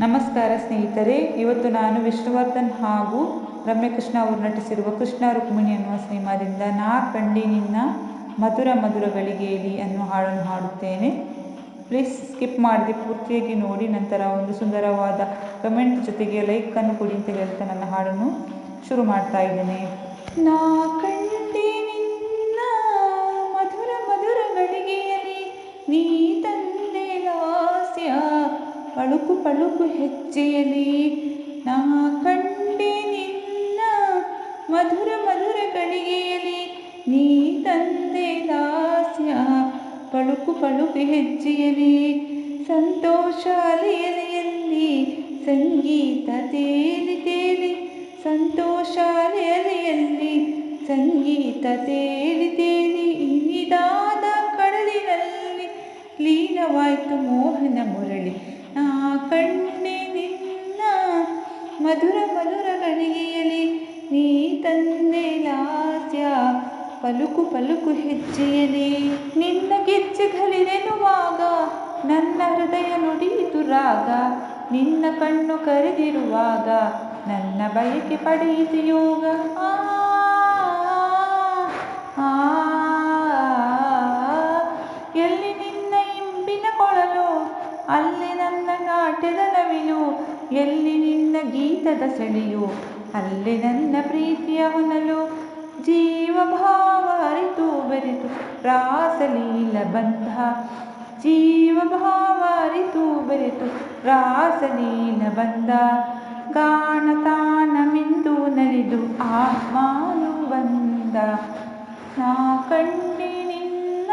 ನಮಸ್ಕಾರ ಸ್ನೇಹಿತರೆ, ಇವತ್ತು ನಾನು ವಿಷ್ಣುವರ್ಧನ್ ಹಾಗೂ ರಮ್ಯಕೃಷ್ಣ ಅವರು ನಟಿಸಿರುವ ಕೃಷ್ಣ ರುಕ್ಮಿಣಿ ಅನ್ನುವ ಸಿನಿಮಾದಿಂದ ನಾ ಕಂಡೆ ನಿನ್ನ ಮಧುರ ಮಧುರ ಗಳಿಗೆಯಲ್ಲಿ ಅನ್ನುವ ಹಾಡನ್ನು ಹಾಡುತ್ತೇನೆ. ಪ್ಲೀಸ್ ಸ್ಕಿಪ್ ಮಾಡದೆ ಪೂರ್ತಿಯಾಗಿ ನೋಡಿ, ನಂತರ ಒಂದು ಸುಂದರವಾದ ಕಮೆಂಟ್ ಜೊತೆಗೆ ಲೈಕನ್ನು ಕೊಡಿ ಅಂತ ಹೇಳ್ತಾ ನನ್ನ ಹಾಡನ್ನು ಶುರು ಮಾಡ್ತಾ ಇದ್ದೇನೆ. ನಾ ಕಂಡೆ ನಿನ್ನ ಮಧುರ ಮಧುರ ಗಳಿಗೆಯಲ್ಲಿ, ನೀ ತಂದೆ ಲಾಸ್ಯ ಪಳುಕು ಪಳುಕು ಹೆಜ್ಜೆಯಲ್ಲಿ. ನಾ ಕಂಡೆ ನಿನ್ನ ಮಧುರ ಮಧುರ ಗಳಿಗೆಯಲ್ಲಿ, ನೀ ತಂದೆ ಲಾಸ್ಯ ಪಳುಕು ಪಳುಕು ಹೆಜ್ಜೆಯಲ್ಲಿ. ಸಂತೋಷ ಅಲೆಯಲೆಯಲ್ಲಿ ಸಂಗೀತ ತೇಲಿ ತೇಲಿ, ಸಂತೋಷ ಅಲೆಯಲೆಯಲ್ಲಿ ಸಂಗೀತ ತೇಲಿ ತೇಲಿ. ಇನಿದಾದ ಕಡಲಿನಲ್ಲಿ ಲೀನವಾಯ್ತು ಮೋಹನ ಮುರಳಿ. ನಾ ಕಂಡೆ ನಿನ್ನ ಮಧುರ ಮಧುರ ಗಳಿಗೆಯಲ್ಲಿ, ನೀ ತಂದೆ ಲಾಸ್ಯ ಪಲುಕು ಪಲುಕು ಹೆಜ್ಜೆಯಲ್ಲಿ. ನಿನ್ನ ಗೆಜ್ಜೆಗಳಿರೆನುವಾಗ ನನ್ನ ಹೃದಯ ನುಡಿಯಿತು ರಾಗ, ನಿನ್ನ ಕಣ್ಣು ಕರೆದಿರುವಾಗ ನನ್ನ ಬಯಕೆ ಪಡೆಯಿತು ಯೋಗ. ಎಲ್ಲಿ ನಿನ್ನ ಇಂಬಿನ ಕೊಳಲು, ಅಲ್ಲಿ ನನ್ನ ನಾಟ್ಯದ ನವಿಲು. ಎಲ್ಲಿ ನಿನ್ನ ಗೀತದ ಸೆಳೆಯು, ಅಲ್ಲಿ ನನ್ನ ಪ್ರೀತಿಯ ಹೊನಲು. ಜೀವಭಾವ ಅರಿತು ಬೆರೆತು ರಾಸಲೀಲ ಬಂಧ, ಜೀವಭಾವ ಅರಿತು ಬೆರೆತು ರಾಸಲೀಲ ಬಂಧ. ಗಾನತಾನ ಮಿಂದು ನಲಿದು ಆತ್ಮಾನು ಬಂದ. ನಾ ಕಂಡೆ ನಿನ್ನ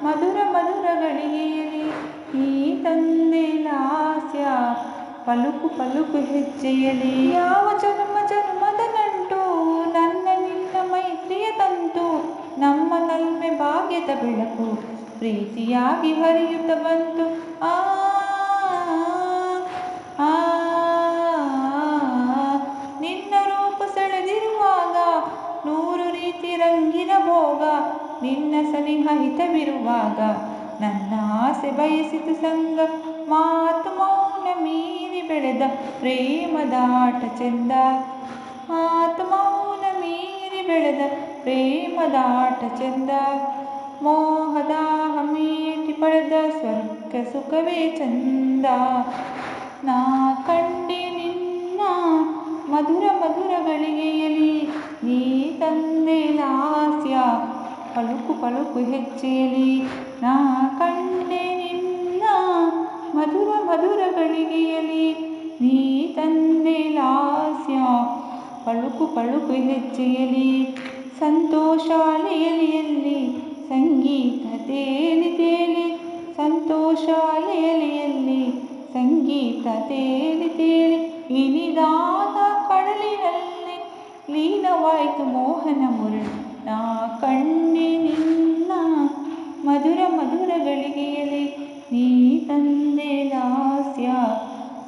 ಮಧುರ ಮಧುರ ಗಳಿಗೆಯಲ್ಲಿ, ನೀ ತಂದೆ ಲಾಸ್ಯ ಪಲುಕು ಪಲುಕು ಹೆಜ್ಜೆಯಲ್ಲಿ. ಯಾವ ಜನ್ಮ ಜನ್ಮದ ನಂಟು ನನ್ನ ನಿನ್ನ ಮೈತ್ರಿಯ ತಂತು, ನಮ್ಮ ನಲ್ಮೆ ಭಾಗ್ಯದ ಬೆಳಕು ಪ್ರೀತಿಯಾಗಿ ಹರಿಯುತ್ತ ಬಂತು. ನಿನ್ನ ರೂಪ ಸೆಳೆದಿರುವಾಗ ನೂರು ರೀತಿ ರಂಗಿನ ಭೋಗ, ನಿನ್ನ ಸನಿಹ ಹಿತವಿರುವಾಗ ನನ್ನ ಆಸೆ ಬಯಸಿತು ಸಂಗ. ಮಾತು ಮೌನ ಮೀರಿ ಬೆಳೆದ ಪ್ರೇಮದಾಟ ಚೆಂದ, ಮಾತು ಮೌನ ಮೀರಿ ಬೆಳೆದ ಪ್ರೇಮದಾಟ ಚೆಂದ. ಮೋಹದಾಹ ಮೀಟಿ ಪಡೆದ ಸ್ವರ್ಗ ಸುಖವೇ ಚಂದ. ನಾ ಕಂಡೆ ನಿನ್ನ ಮಧುರ ಮಧುರ ಗಳಿಗೆಯಲ್ಲಿ, ನೀ ತಂದೆ ಲಾಸ್ಯ ಪಳುಕು ಪಳುಕು ಹೆಜ್ಜೆಯಲ್ಲಿ. ನಾ ಕಂಡೆ ನಿನ್ನ ಮಧುರ ಮಧುರ ಗಳಿಗೆಯಲ್ಲಿ, ನೀ ತಂದೆ ಲಾಸ್ಯ ಪಳುಕು ಪಳುಕು ಹೆಜ್ಜೆಯಲ್ಲಿ. ಸಂತೋಷ ಅಲೆಯಲೆಯಲ್ಲಿ ಸಂಗೀತ ತೇಲಿ ತೇಲಿ, ಸಂತೋಷ ಅಲೆಯಲೆಯಲ್ಲಿ ಸಂಗೀತ ತೇಲಿ ತೇಲಿ. ಇನಿದಾದ ಕಡಲಿನಲ್ಲಿ ಲೀನವಾಯ್ತು ಮೋಹನ ಮುರಳಿ. ನಾ ಕಂಡೆ ನಿನ್ನ ಮಧುರ ಮಧುರ ಗಳಿಗೆಯಲ್ಲಿ, ನೀ ತಂದೆ ಲಾಸ್ಯ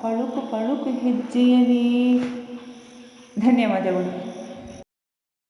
ಪಳುಕು ಪಳುಕು ಹೆಜ್ಜೆಯಲ್ಲಿ. ಧನ್ಯವಾದಗಳು.